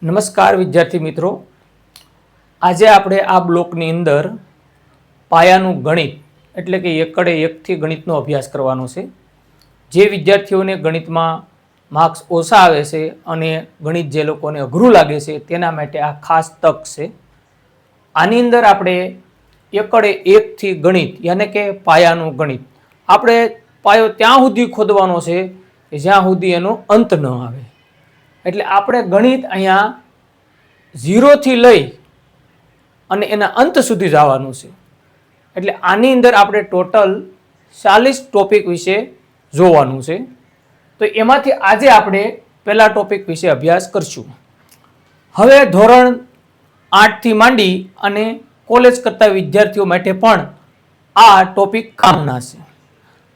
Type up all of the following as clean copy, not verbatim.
નમસ્કાર વિદ્યાર્થી મિત્રો, આજે આપણે આ બ્લોકની અંદર પાયાનું ગણિત એટલે કે એકડે એકથી ગણિતનો અભ્યાસ કરવાનો છે. જે વિદ્યાર્થીઓને ગણિતમાં માર્ક્સ ઓછા આવે છે અને ગણિત જે લોકોને અઘરું લાગે છે તેના માટે આ ખાસ તક છે. આની અંદર આપણે એકડે એકથી ગણિત યાને કે પાયાનું ગણિત આપણે પાયો ત્યાં સુધી ખોદવાનો છે કે જ્યાં સુધી એનો અંત ન આવે. એટલે આપણે ગણિત અહીંયા 0 થી લઈ અને એના અંત સુધી જવાનું છે. એટલે આની અંદર આપણે ટોટલ 40 ટોપિક વિશે જોવાનું છે. તો એમાંથી આજે આપણે પહેલા ટોપિક વિશે અભ્યાસ કરશું. હવે ધોરણ 8 થી માંડી અને કોલેજ કરતા વિદ્યાર્થીઓ માટે પણ આ ટોપિક કામના છે.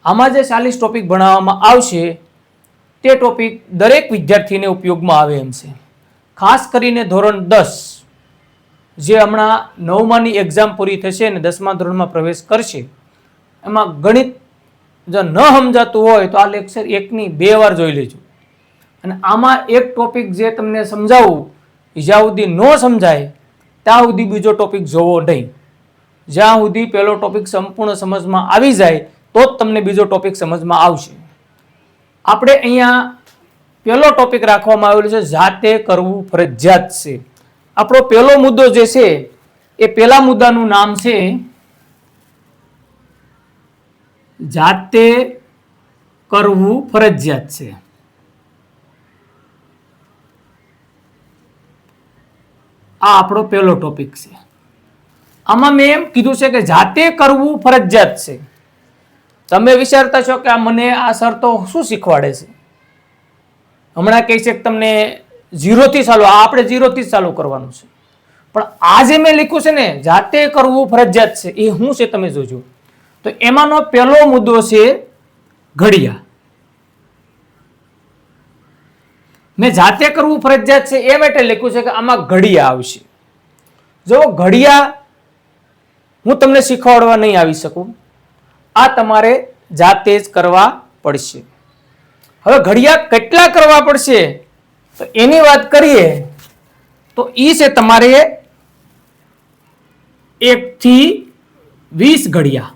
આમાં જે 40 ટોપિક ભણાવવામાં આવશે તે ટોપિક દરેક વિદ્યાર્થીને ઉપયોગમાં આવે એમ છે. ખાસ કરીને ધોરણ 10 જે હમણાં 9માની એક્ઝામ પૂરી થશે અને 10મા ધોરણમાં પ્રવેશ કરશે, એમાં ગણિત જો ન સમજાતું હોય તો આ લેક્ચર 1ની 2 વાર જોઈ લેજો. અને આમાં એક ટોપિક જે તમને સમજાવું જ્યાં સુધી ન સમજાય ત્યાં સુધી બીજો ટોપિક જોવો નહીં. જ્યાં સુધી પહેલો ટોપિક સંપૂર્ણ સમજમાં આવી જાય તો જ તમને બીજો ટોપિક સમજમાં આવશે. આપણે અહીંયા પહેલો ટોપિક રાખવામાં આવેલો છે જાતે કરવું ફરજિયાત છે. આપણો પહેલો મુદ્દો જે છે એ પહેલા મુદ્દાનું નામ છે જાતે કરવું ફરજિયાત છે. આ આપણો પહેલો ટોપિક છે. આમાં મેં એમ કીધું છે કે જાતે કરવું ફરજિયાત છે. તમે વિચારતા છો કે આ મને આ સર તો શું શીખવાડે છે, હમણાં કહે છે કે તમને 0 થી ચાલુ, આપણે 0 થી ચાલુ કરવાનું છે. પણ આ જે મેં લખ્યું છે ને જાતે કરવું ફરજિયાત છે એ શું છે તમે જોજો. તો એમાંનો પહેલો મુદ્દો છે ઘડિયા. મેં જાતે કરવું ફરજિયાત છે એ માટે લખ્યું છે કે આમાં ઘડિયા આવશે. જો ઘડિયા હું તમને શીખવાડવા નહીં આવી શકું, આ તમારે જાતે જ કરવા પડશે. હવે ઘડિયા કેટલા કરવા પડશે તો એની વાત કરીએ તો ઈ છે તમારે 1 થી 20 ઘડિયા.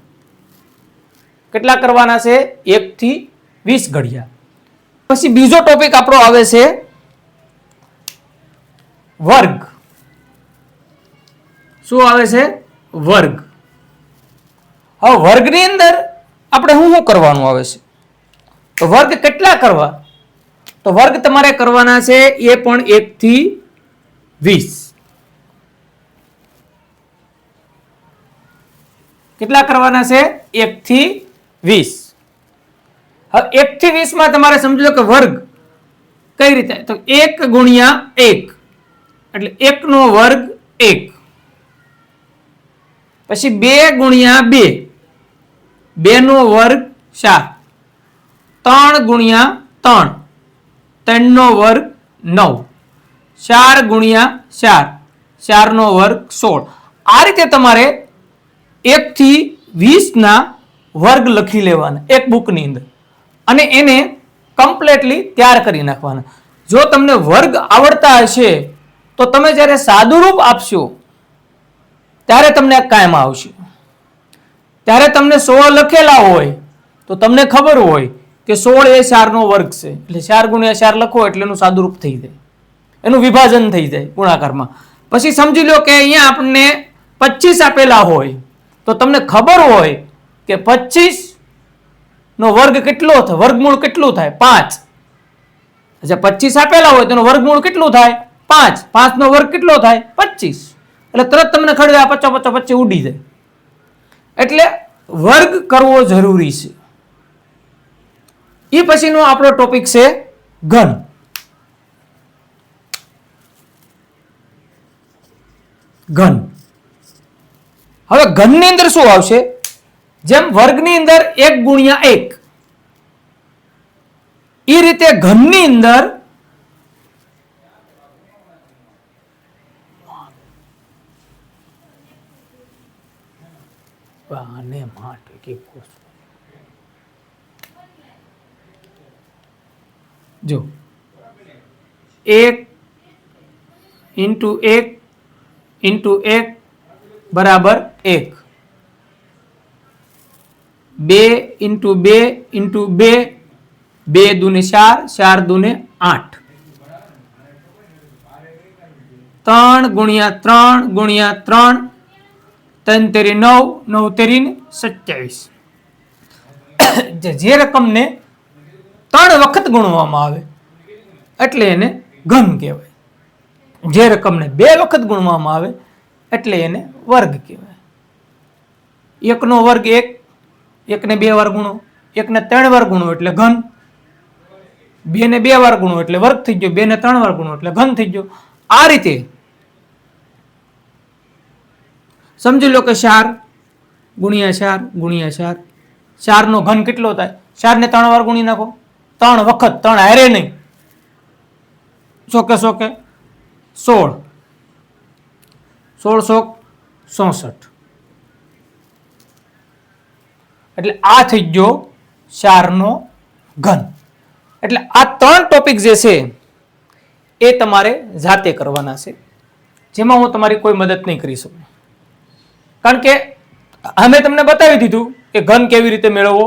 કેટલા કરવાના છે? 1 થી 20 ઘડિયા. પછી બીજો ટોપિક આપણો આવે છે વર્ગ. શું આવે છે? વર્ગ. હવે વર્ગની અંદર આપણે શું કરવાનું આવે છે? તો વર્ગ કેટલા કરવા? તો વર્ગ તમારે કરવાના છે એ પણ 1 થી 20. કેટલા કરવાના છે? 1 થી 20. હવે 1 થી 20 માં તમારે સમજો કે વર્ગ કઈ રીતે, તો 1 ગુણ્યા 1 એટલે 1 નો વર્ગ 1. પછી 2 ગુણ્યા 2, 2 નો વર્ગ 4. 3 ગુણ્યા 3, 3 નો વર્ગ 9. 4 ગુણ્યા 4, 4 નો વર્ગ 16. આ રીતે તમારે 1 થી 20 ના વર્ગ લખી લેવાના એક બુકની અંદર અને એને કમ્પ્લીટલી તૈયાર કરી નાખવાના. જો તમને વર્ગ આવડતા હશે તો તમે જ્યારે સાદુરૂપ આપશો ત્યારે તમને કાયમ આવશે. ત્યારે તમને 16 લખેલા હોય તો તમને ખબર હોય કે 16 એ 4 નો વર્ગ છે, એટલે 4 ગુણ્યા 4 લખો એટલે એનું સાદુરૂપ થઈ જાય, એનું વિભાજન થઈ જાય ગુણાકારમાં. પછી સમજી લો કે અહીંયા આપણને 25 આપેલા હોય તો તમને ખબર હોય કે 25 નો વર્ગ કેટલો થાય, વર્ગમૂળ કેટલું થાય? 5. અચ્છા, 25 આપેલા હોય તો વર્ગમૂળ કેટલું થાય? 5. 5 નો વર્ગ કેટલો થાય? 25. એટલે તરત તમને ખબર આ 50 50 25 ઉડી જાય. એટલે વર્ગ કરવો જરૂરી છે. એ પછીનો આપણો ટોપિક છે ઘન. ઘન. હવે ઘનની અંદર શું આવશે? જેમ વર્ગની અંદર 1 ગુણ્યા 1 એ રીતે ઘનની અંદર જો 1 ઇન્ટુ 1 ઇન્ટુ 1 બરાબર 1. 2 ઇન્ટુ 2 ઇન્ટુ 2, 2 દુને 4, 4 દુને 8. 3 ગુણ્યા 3 ગુણ્યા 3, 3 તેરી 9, 9 તેરી 27. જે રકમને 3 વખત ગુણવામાં આવે એટલે એને ઘન કહેવાય. જે રકમને 2 વખત ગુણવામાં આવે એટલે એને વર્ગ કહેવાય. 1 નો વર્ગ 1, 1 ને 2 વાર ગુણો, 1 ને 3 વાર ગુણો એટલે ઘન, 2 ને 2 વાર ગુણો એટલે વર્ગ થઈ ગયો, 2 ને 3 વાર ગુણો એટલે ઘન થઈ ગયો. આ રીતે સમજી લો કે 4 ગુણ્યા 4 ગુણ્યા 4, 4 નો ઘન કેટલો થાય? 4 ને 3 વાર ગુણી નાખો, 3 વખત, 3 હારે નહીં, 100 કે 16, 16 64. એટલે આ થઈ ગયો 4 નો ઘન. એટલે આ 3 ટોપિક જે છે એ તમારે જાતે કરવાના છે, જેમાં હું તમારી કોઈ મદદ નહીં કરી શકું. કારણ કે અમે તમને બતાવી દીધું કે ઘન કેવી રીતે મેળવવો,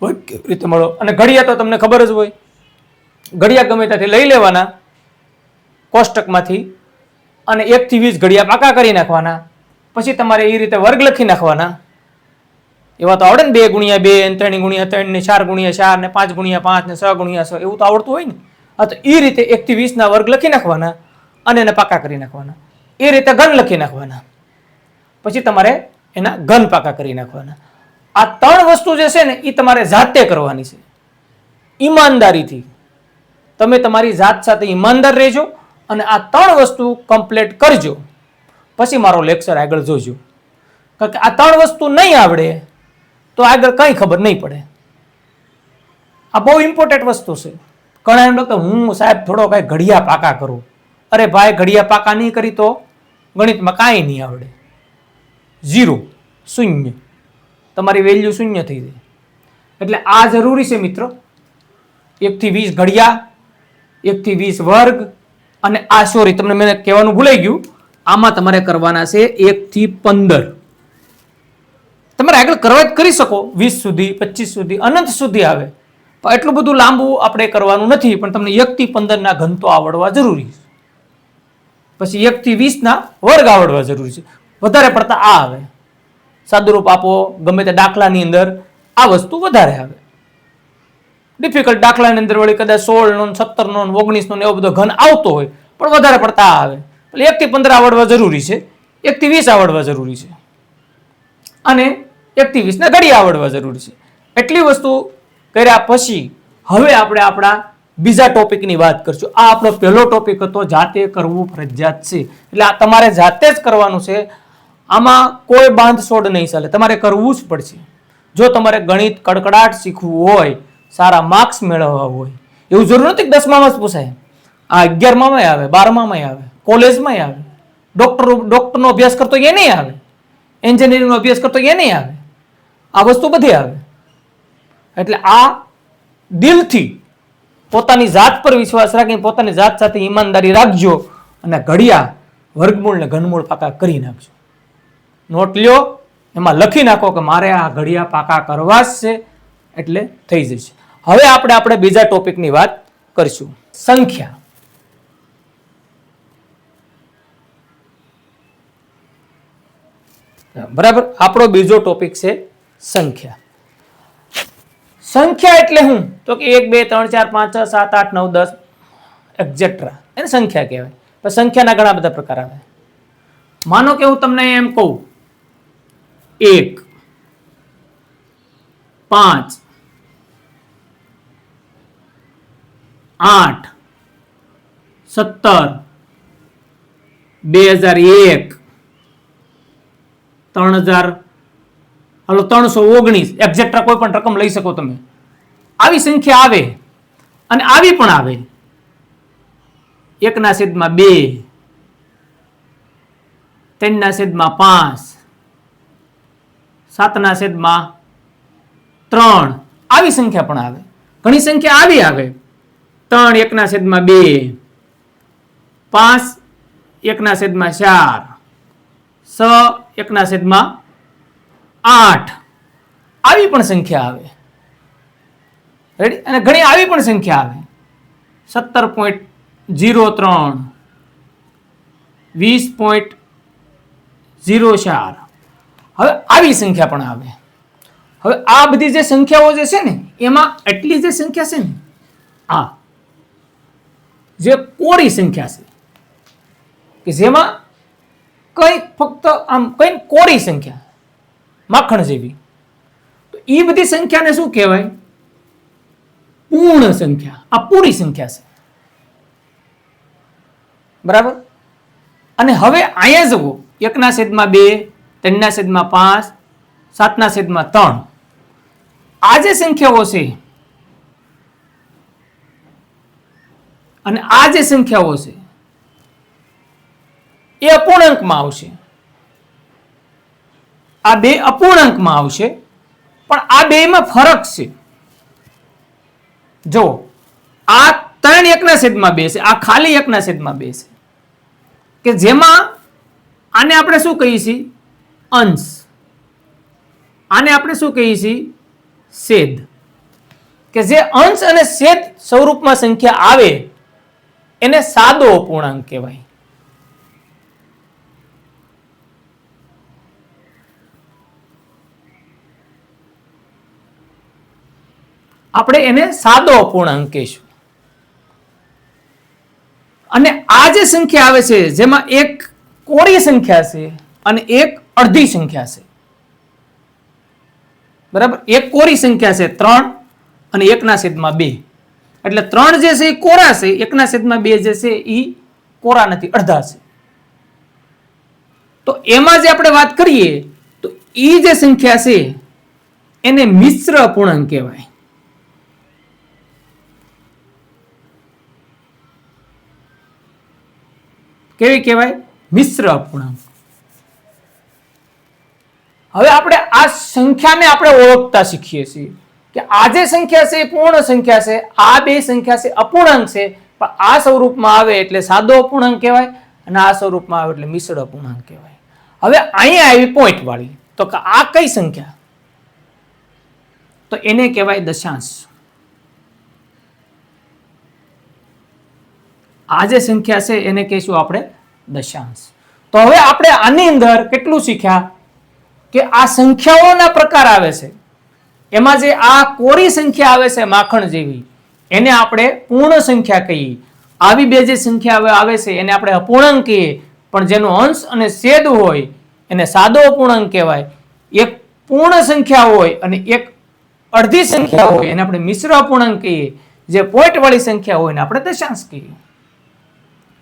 વર્ગ કેવી રીતે મેળવવો. અને ઘડિયા તો તમને ખબર જ હોય, ઘડિયા ગમે ત્યાંથી લઈ લેવાના કોષ્ટકમાંથી અને 1 થી 20 ઘડિયા પાકા કરી નાખવાના. પછી તમારે એ રીતે વર્ગ લખી નાખવાના. એવા તો આવડે ને 2 ગુણ્યા 2, 3 ગુણ્યા 3, ને 4 ગુણ્યા 4, ને 5 ગુણ્યા 5, ને 6 ગુણ્યા 6, એવું તો આવડતું હોય ને. હા, તો એ રીતે 1 થી 20 ના વર્ગ લખી નાખવાના અને એને પાકા કરી નાખવાના. એ રીતે ઘન લખી નાખવાના. પછી તમારે એના ઘન પાકા કરી નાખવાના. આ 3 વસ્તુ જે છે ને એ તમારે જાતે કરવાની છે, ઈમાનદારીથી. તમે તમારી જાત સાથે ઈમાનદાર રહેજો અને આ 3 વસ્તુ કમ્પ્લીટ કરજો. પછી મારો લેક્ચર આગળ જોજો. કારણ કે આ 3 વસ્તુ નહીં આવડે તો આગળ કંઈ ખબર નહીં પડે. આ બહુ ઇમ્પોર્ટન્ટ વસ્તુ છે. ઘણા એમ લાગતું હું સાહેબ થોડો કઈ ઘડિયા પાકા કરું. અરે ભાઈ, ઘડિયા પાકા નહીં કરી તો ગણિતમાં કાંઈ નહીં આવડે. 0, શૂન્ય, તમારી વેલ્યુ શૂન્ય થઈ જાય. એટલે આ જરૂરી છે મિત્રો. 1 થી 20 ઘડિયા, 1 થી 20 વર્ગ, અને આ સોરી તમને મેં કહેવાનું ભૂલાઈ ગયું, આમાં તમારે કરવાના છે 1 થી 15. તમારે આગળ કરવા જ કરી શકો, 20 સુધી, 25 સુધી, અનંત સુધી આવે. પણ એટલું બધું લાંબુ આપણે કરવાનું નથી. પણ તમને 1 થી 15 ના ઘન તો આવડવા જરૂરી છે. પછી 1 થી 20 ના વર્ગ આવડવા જરૂરી છે. વધારે પડતા આ આવે, સાદુરૂપ આપો ગમે તે દાખલાની અંદર આ વસ્તુ વધારે આવે. ડિફિકલ્ટ દાખલાની અંદર વળી કદાચ 16 નો, 17 નો, 19 નો એવો બધો ઘન આવતો હોય, પણ વધારે પડતા આ આવે. એટલે 1 થી 15 આવડવા જરૂરી છે, 1 થી 20 આવડવા જરૂરી છે, અને 1 થી 20 ના ઘડિયા આવડવા જરૂરી છે. એટલી વસ્તુ કર્યા પછી હવે આપણે આપણા બીજા ટોપિકની વાત કરશું. આ આપણો પહેલો ટોપિક હતો, જાતે કરવું ફરજિયાત છે. એટલે આ તમારે જાતે જ કરવાનું છે. આમાં કોઈ બાંધછોડ નહીં ચાલે, તમારે કરવું જ પડશે. જો તમારે ગણિત કડકડાટ શીખવું હોય, સારા માર્ક્સ મેળવવા હોય, એવું જરૂર નથી કે 10મામાં જ પૂછાય. આ 11મામાં આવે, 12મામાં આવે, કોલેજમાં આવે, ડોક્ટરનો અભ્યાસ કરતો એ નહીં આવે, એન્જિનિયરિંગનો અભ્યાસ કરતો એ નહીં આવે. આ વસ્તુ બધી આવે. એટલે આ દિલથી પોતાની જાત પર વિશ્વાસ રાખીને પોતાની જાત સાથે ઈમાનદારી રાખજો અને ઘડિયા વર્ગમૂળ ને ઘનમૂળ પાકા કરી નાખજો. નોટ લ્યો, એમાં લખી નાખો કે મારે આ ઘડિયા પાકા કરવા જ છે, એટલે થઈ જશે. હવે આપણે બીજા ટોપિકની વાત કરીશું, સંખ્યા. બરાબર, આપણો બીજો ટોપિક છે સંખ્યા. સંખ્યા એટલે શું? તો કે 1 2 3 4 5 6 7 8 9 10 એક્સેટ્રા, એને સંખ્યા કહેવાય. પણ સંખ્યાના ઘણા બધા પ્રકાર આવે. માનો કે હું તમને એમ કહું 1 5 8 17 2001 3000, હાલો 319, એક્ઝેક્ટ કોઈ પણ રકમ લઈ શકો તમે. આવી સંખ્યા આવે અને આવી પણ આવે. 1/2, 3/5, 7/3, આવી સંખ્યા પણ આવે. ઘણી સંખ્યા આવી આવે. 3 1/2, 5 1/4, સ 1/8 આવી પણ સંખ્યા આવે. રેડી? અને ઘણી આવી પણ સંખ્યા આવે 17.03, 20.04. હવે આવી સંખ્યા પણ આવે. હવે આ બધી જે સંખ્યાઓ જે છે ને એમાં એટલી જે સંખ્યા છે ને આ જે કોરી સંખ્યા છે કે જેમાં કઈ ફક્ત આમ કઈ કોરી સંખ્યા માખણ જેવી, તો એ બધી સંખ્યાને શું કહેવાય? પૂર્ણ સંખ્યા. આ પૂરી સંખ્યા છે. બરાબર? અને હવે અહીંયા જુઓ 1/2, 3/5, 7/3. આ જે સંખ્યાઓ છે અને આ જે સંખ્યાઓ છે એ અપૂર્ણાંકમાં આવશે. આ બે અપૂર્ણાંકમાં આવશે, પણ આ બેમાં ફરક છે. જો આ 3 1/2 છે, આ ખાલી 1/2 છે, કે જેમાં આને આપણે શું કહીએ છીએ? અંશ. આને આપણે શું કહીએ છીએ? છેદ. કે જે અંશ અને છેદ સ્વરૂપમાં સંખ્યા આવે એને સાદો અપૂર્ણાંક કહેવાય. આપણે એને સાદો અપૂર્ણાંક કહીશું. અને આ જે સંખ્યા આવે છે જેમાં એક કોરી સંખ્યા છે અને એક અડધી સંખ્યા છે. બરાબર? એક કોરી સંખ્યા છે 3 અને 1/2. એટલે 3 જે છે એ કોરા છે, 1/2 જે છે એ કોરા નથી, અડધા છે. તો એમાં જે આપણે વાત કરીએ તો એ જે સંખ્યા છે એને મિશ્ર અપૂર્ણાંક કહેવાય. કેવી કહેવાય? મિશ્ર અપૂર્ણાંક. હવે આપણે આ સંખ્યાને આપણે ઓળખતા શીખીએ છીએ કે આ જે સંખ્યા છે એ પૂર્ણ સંખ્યા છે, આ બે સંખ્યા છે અપૂર્ણાંક છે, પણ આ સ્વરૂપમાં આવે એટલે સાદો અપૂર્ણાંક કહેવાય અને આ સ્વરૂપમાં આવે એટલે મિશ્ર અપૂર્ણાંક કહેવાય. હવે અહીંયા આવી પોઈન્ટ વાળી, તો કે આ કઈ સંખ્યા? તો એને કહેવાય દશાંશ. આ જે સંખ્યા છે એને કહીશું આપણે દશાંશ. તો હવે આપણે આની અંદર કેટલું શીખ્યા કે આ સંખ્યાઓના પ્રકાર આવે છે. એમાં જે આ કોરી સંખ્યા આવે છે માખણ જેવી એને આપણે પૂર્ણ સંખ્યા કહીએ. આવી બે જે સંખ્યા આવે છે એને આપણે અપૂર્ણાંક કહીએ, પણ જેનો અંશ અને છેદ હોય એને સાદો અપૂર્ણાંક કહેવાય. એક પૂર્ણ સંખ્યા હોય અને એક અડધી સંખ્યા હોય એને આપણે મિશ્ર અપૂર્ણાંક કહીએ. જે પોઈન્ટ વાળી સંખ્યા હોય એને આપણે દશાંશ કહીએ.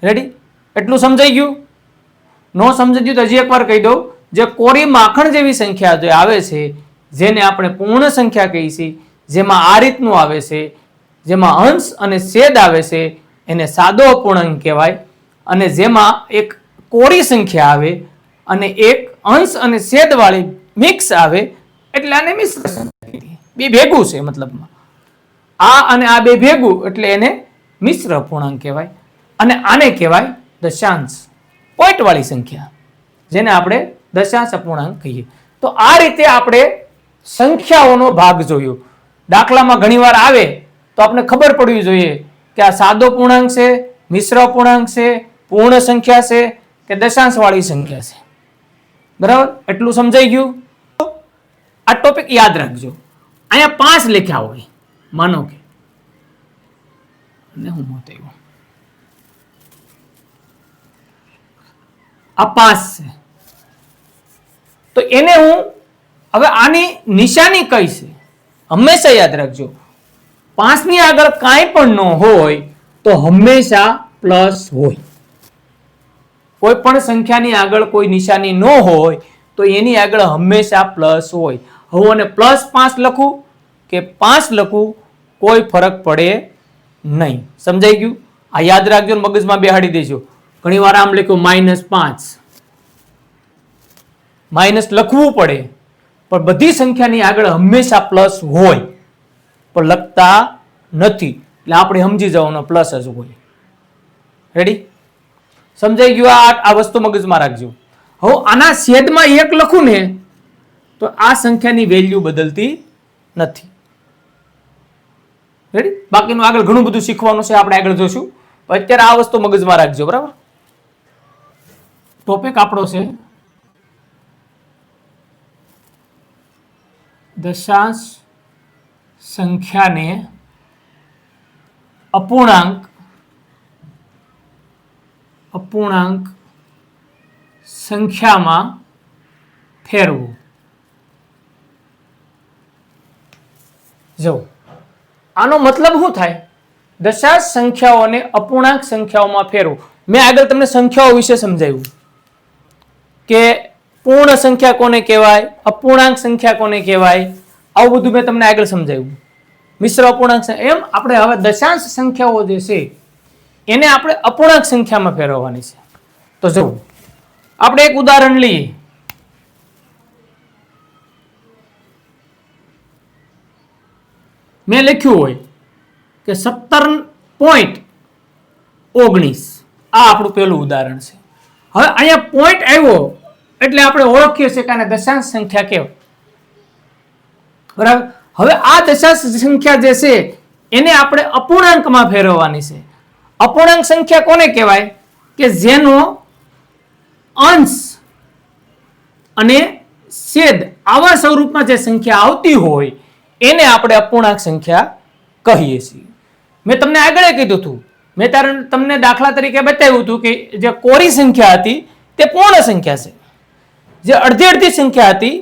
રેડી? એટલું સમજાઈ ગયું? નો સમજાઈ ગયું તો હજી એકવાર કહી દઉં. જે કોરી માખણ જેવી સંખ્યા જે આવે છે જેને આપણે પૂર્ણ સંખ્યા કહીએ છીએ, જેમાં આ રીતનું આવે છે, જેમાં અંશ અને છેદ આવે છે એને સાદો અપૂર્ણાંક કહેવાય. અને જેમાં એક કોરી સંખ્યા આવે અને એક અંશ અને છેદ વાળી મિક્સ આવે એટલે આને મિશ્ર સંખ્યા. બે ભેગું છે મતલબમાં, આ અને આ બે ભેગું એટલે એને મિશ્ર અપૂર્ણાંક કહેવાય. અને આને કહેવાય દશાંશ, પોઈન્ટ વાળી સંખ્યા, જેને આપણે દશાંશ અપૂર્ણાંક કહીએ. તો આ રીતે આપણે સંખ્યાઓનો ભાગ જોયો. દાખલામાં ઘણીવાર આવે તો આપણે ખબર પડવી જોઈએ કે આ સાદો પૂર્ણાંક છે, મિશ્ર અપૂર્ણાંક છે, પૂર્ણ સંખ્યા છે કે દશાંશ વાળી સંખ્યા છે. બરાબર? એટલું સમજાઈ ગયું? આ ટોપિક યાદ રાખજો. અહીંયા 5 લખ્યા હોય, માનો કે હું મોત આવ્યો, આ 5 છે, તો એને હું હવે આની નિશાની કઈ છે હંમેશા યાદ રાખજો. 5 ની આગળ કાંઈ પણ ન હોય તો હંમેશા પ્લસ હોય. કોઈ પણ સંખ્યાની આગળ કોઈ નિશાની ન હોય તો એની આગળ હંમેશા પ્લસ હોય. હું અને +5 લખું કે 5 લખું કોઈ ફરક પડે નહીં. સમજાઈ ગયું? આ યાદ રાખજો, મગજમાં બેહાડી દેજો. ઘણી વાર આમ લખ્યું -5, માઇનસ લખવું પડે, પણ બધી સંખ્યાની આગળ હંમેશા પ્લસ હોય, પણ લખતા નથી. એટલે આપણે સમજી જવાનું પ્લસ જ હોય. રેડી? સમજાઈ ગયું? આ વસ્તુ મગજમાં રાખજો. હવે આના છેદમાં 1 લખું ને તો આ સંખ્યાની વેલ્યુ બદલતી નથી. રેડી? બાકીનું આગળ ઘણું બધું શીખવાનું છે, આપણે આગળ જોશું. અત્યારે આ વસ્તુ મગજમાં રાખજો, બરાબર? ટોપિક આપણો છે દશાંશ સંખ્યાને અપૂર્ણાંક સંખ્યામાં ફેરવું. જો આનો મતલબ શું થાય? દશાંશ સંખ્યાઓને અપૂર્ણાંક સંખ્યાઓમાં ફેરવું. મેં આગળ તમને સંખ્યાઓ વિશે સમજાવ્યું કે પૂર્ણ સંખ્યા કોને કહેવાય, અપૂર્ણાંક સંખ્યા કોને કહેવાય, આવું બધું મેં તમને આગળ સમજાવ્યું. મિશ્ર અપૂર્ણાંક એમ આપણે હવે દશાંશ સંખ્યાઓ જે છે એને આપણે અપૂર્ણાંક સંખ્યામાં ફેરવવાની છે. તો જો આપણે એક ઉદાહરણ લઈએ. મેં લખ્યું હોય કે 17.19, આ આપણું પહેલું ઉદાહરણ છે. હવે અહીંયા પોઈન્ટ આવ્યો એટલે આપણે ઓળખીએ છીએ કે આને દશાંશ સંખ્યા કહેવાય. બરાબર? હવે આ દશાંશ સંખ્યા જે છે એને આપણે અપૂર્ણાંકમાં ફેરવવાની છે. અપૂર્ણાંક સંખ્યા કોને કહેવાય? કે જેનો અંશ અને છેદ આવા સ્વરૂપમાં જે સંખ્યા આવતી હોય એને આપણે અપૂર્ણાંક સંખ્યા કહીએ છીએ. મેં તમને આગળ કીધું હતું, મેં તમને દાખલા તરીકે બતાવ્યું હતું કે જે કોરી સંખ્યા હતી તે પૂર્ણ સંખ્યા છે, જે અડધી અડધી સંખ્યા હતી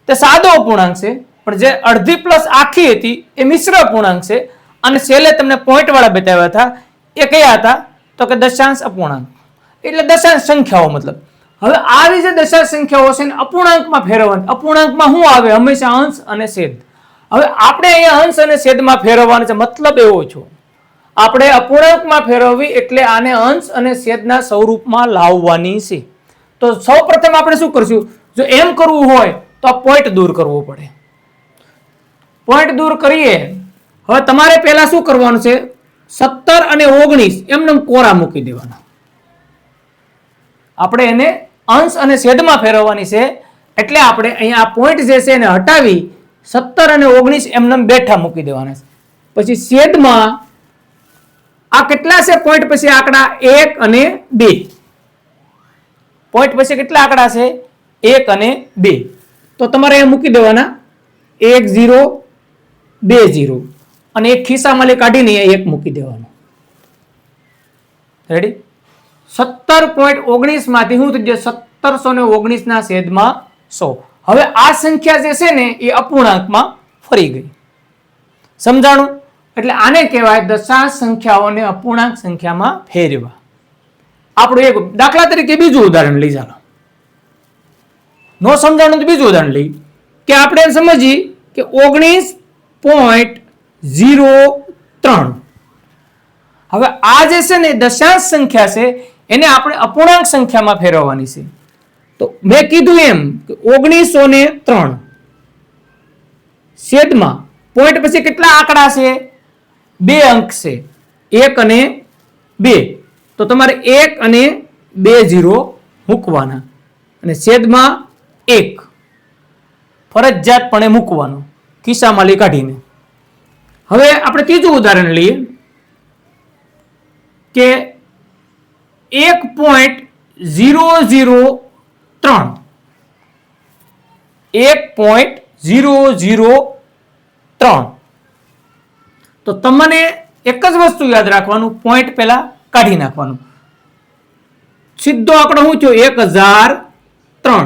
તે સાદો અપૂર્ણાંક છે, પણ જે અડધી પ્લસ આખી હતી એ મિશ્ર અપૂર્ણાંક છે. અને છેલ્લે તમને પોઈન્ટ વાળા બતાવ્યા હતા એ કયા હતા? તો કે દશાંશ અપૂર્ણાંક, એટલે દશાંશ સંખ્યાઓ. મતલબ હવે આવી જે દશાંશ સંખ્યાઓ છે ને અપૂર્ણાંકમાં ફેરવવાની. અપૂર્ણાંકમાં શું આવે? હંમેશા અંશ અને છેદ. હવે આપણે અહીંયા અંશ અને છેદમાં ફેરવવાનો છે. મતલબ એવો છે આપણે અપૂર્ણાંકમાં ફેરવવી એટલે આને અંશ અને છેદના સ્વરૂપમાં લાવવાની છે. તો સૌપ્રથમ આપણે શું કરશું? જો એમ કરવું હોય તો આ પોઈન્ટ દૂર કરવો પડે. પોઈન્ટ દૂર કરીએ. હવે તમારે પહેલા શું કરવાનું છે? 17 અને 19 એમને કોરા મૂકી દેવાના. આપણે એને અંશ અને છેદમાં ફેરવવાની છે એટલે આપણે અહીંયા આ પોઈન્ટ જે છે એને હટાવી 17 અને 19 એમને બેઠા મૂકી દેવાના છે. પછી છેદમાં આ કેટલા છે પોઈન્ટ પછી આંકડા? 1 અને 2. પોઈન્ટ પછી કેટલા આંકડા છે? 1 અને 2. તો તમારે અહીંયા મૂકી દેવાના 1 0 2 0 અને એક ખિસ્સામાં કાઢીને 1 મૂકી દેવાનું. રેડી? 17.19 માંથી શું થઈ જાય? 1719 ના છેદમાં 100. હવે આ સંખ્યા જે છે ને એ અપૂર્ણાંકમાં ફરી ગઈ. સમજાણું? એટલે આને કહેવાય દશાંશ સંખ્યાઓને અપૂર્ણાંક સંખ્યામાં ફેરવા. આપણું એક દાખલા તરીકે બીજું ઉદાહરણ લઈ ચાલો. નો સમજાણું તો બીજું ઉદાહરણ લઈ કે આપણે સમજીએ કે 19.03. હવે આ જે છે ને દશાંશ સંખ્યા છે એને આપણે અપૂર્ણાંક સંખ્યામાં ફેરવવાની છે. તો મેં કીધું એમ કે 1903 છેદમાં પોઈન્ટ પછી કેટલા આંકડા છે? 2 અંક છે, 1 અને 2. તો તમારે 1 અને 2 0 મૂકવાના અને છેદમાં 1 ફરજિયાતપણે મૂકવાનું ખિસ્સામાં કાઢીને. હવે આપણે ત્રીજું ઉદાહરણ લઈએ કે 1.003 તો તમને એક જ વસ્તુ યાદ રાખવાનું, પોઈન્ટ પહેલા કાઢી નાખવાનું. સીધો આંકડો શું થયો? 1003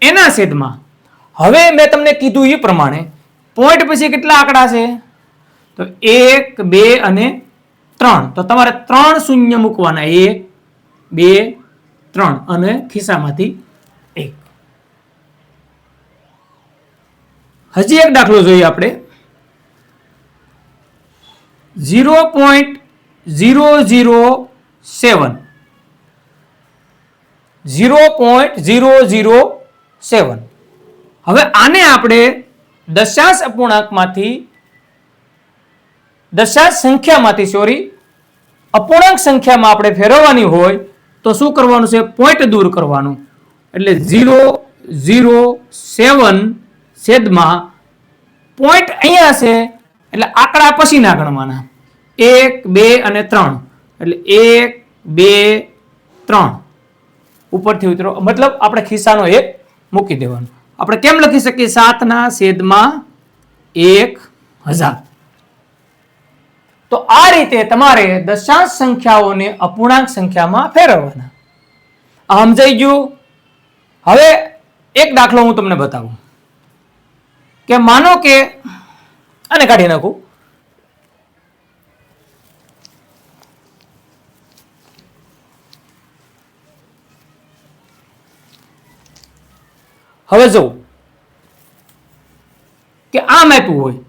એના છેદમાં. હવે મેં તમને કીધું એ પ્રમાણે પોઈન્ટ પછી કેટલા આંકડા છે? તો 1 2 અને 3. તો તમારે 3 શૂન્ય મૂકવાના. 1 2 3 અને ખિસ્સામાંથી 1. હજી એક દાખલો જોઈએ આપણે. 0.007 હવે આને આપણે દશાંશ અપૂર્ણાંકમાંથી દશાંશ સંખ્યામાંથી અપૂર્ણાંક સંખ્યામાં આપણે ફેરવવાની હોય તો શું કરવાનું છે? પોઈન્ટ દૂર કરવાનું. એટલે 0.007 છેદમાં પોઈન્ટ અહીંયા છે એટલે આંકડા પછીના ગણવાના 1, 2 અને 3. એટલે 1, 2, 3 ઉપરથી ઉતરો, મતલબ આપણે ખિસ્સાનો 1 મૂકી દેવાનો. આપણે કેમ લખી શકીએ? 7/1000. તો આ રીતે તમારે દશાંશ સંખ્યાઓને અપૂર્ણાંક સંખ્યામાં ફેરવવાના. સમજાઈ ગયું? હવે એક દાખલો હું તમને બતાવું કે માનો કે આને કાઢી નાખું. હવે જો કે આમ આપ્યું હોય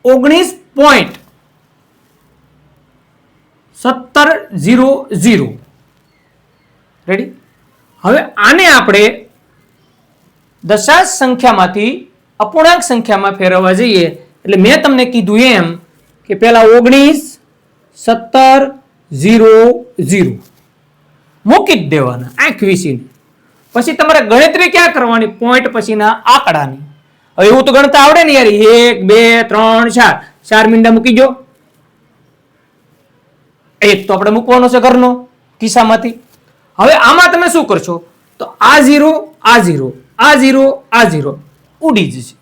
19.1700. રેડી? હવે આને આપણે દશાંશ સંખ્યામાંથી અપૂર્ણાંક સંખ્યામાં ફેરવવા જઈએ એટલે મેં તમને કીધું એમ કે પહેલા 19.1700 મૂકી જ દેવાના આંખ વીસીને. પછી તમારે ગણતરી ક્યાં કરવાની? પોઈન્ટ પછીના આંકડાની. હવે એવું તો ગણતા આવડે ને યાર, 1, 2, 3, 4 4 મીંડા મૂકી જો. એક તો આપણે મૂકવાનો છે ઘરનો ખિસ્સામાંથી. હવે આમાં તમે શું કરશો? તો આ 0, આ 0, આ 0, આ 0 ઉડી જશે.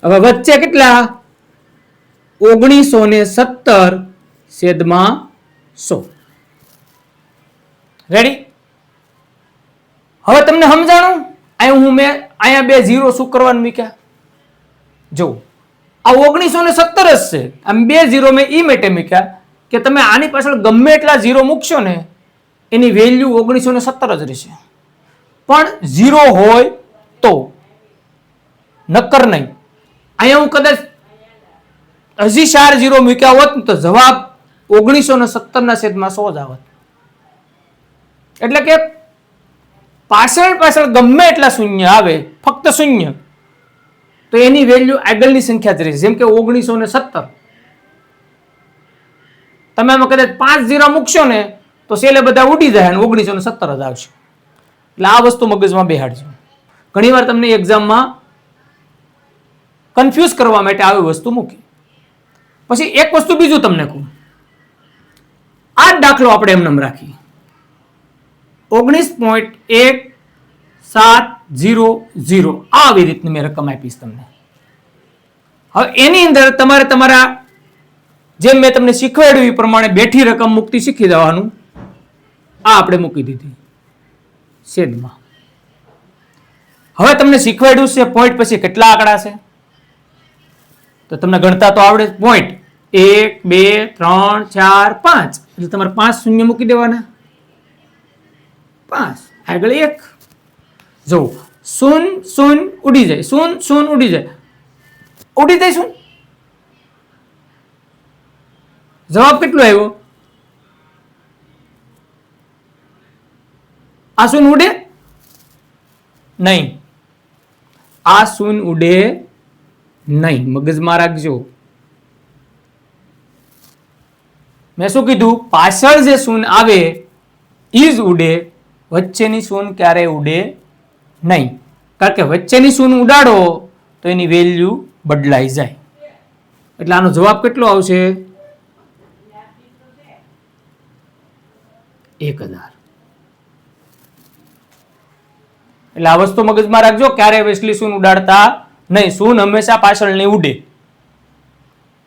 હવે વચ્ચે કેટલા? 1917/100. રેડી? હવે તમને સમજાણું? મેં અહીંયા 2 0 શું કરવાનું મૂક્યા? જો આ 1917 જ છે. આમ 2 0 મેં ઈ માટે મૂક્યા કે તમે આની પાછળ ગમે એટલા 0 મૂકશો ને એની વેલ્યુ 1917 જ રહેશે. પણ 0 હોય તો, નક્કર નહીં. અહીંયા હું કદાચ હજી 4 0 મૂક્યા હોત તો જવાબ 1917/100 જ આવત. એટલે કે પાછળ ગમે એટલા શૂન્ય આવે, ફક્ત શૂન્ય, તો એની વેલ્યુ આગળની સંખ્યા જ રહેશે. જેમ કે 1917. તમે આમાં કદાચ 5 0 મૂકશો ને તો સેલે બધા ઉડી જાય અને 1917 જ આવશે. એટલે આ વસ્તુ મગજમાં બેહાડજો. ઘણીવાર તમને એક્ઝામમાં કન્ફ્યુઝ કરવા માટે આવી વસ્તુ મૂકી. પછી એક વસ્તુ બીજું તમને કહું. આ દાખલો આપણે એમને રાખીએ 19.1700 આવી રીતની મેં રકમ આપીશ તમને. હવે એની અંદર તમારે તમારા જેમ મેં તમને શીખવાડ્યું એ પ્રમાણે બેઠી રકમ મૂકતી શીખી દેવાનું. આ આપણે મૂકી દીધી છેદમાં. હવે તમને શીખવાડ્યું છે પોઈન્ટ પછી કેટલા આંકડા છે તો તમને ગણતા તો આવડે. પોઈન્ટ 1, 2, 3, 4, 5 એટલે તમારે 5 શૂન્ય મૂકી દેવાના. 5 આગળ 1. જો 0 0 ઉડી જાય, 0 0 ઉડી જાય, ઉડી જાય શું? જવાબ કેટલો આવ્યો? આ શૂન્ય ઉડે નહીં, આ શૂન્ય ઉડે નહીં. મગજમાં રાખજો. મેં શું કીધું? પાછળ જે શૂન્ય આવે ઈ જ ઉડે, વચ્ચેની શૂન્ય ક્યારેય ઉડે નહીં. કારણ કે વચ્ચેની શૂન્ય ઉડાડો તો એની વેલ્યુ બદલાઈ જાય. એટલે આનો જવાબ કેટલો આવશે? 1000. એટલે આ વસ્તુ મગજમાં રાખજો. ક્યારે વેસલી શૂન્ય ઉડાડતા નહીં. શૂન્ય હંમેશા પાછળ નહીં ઉડે.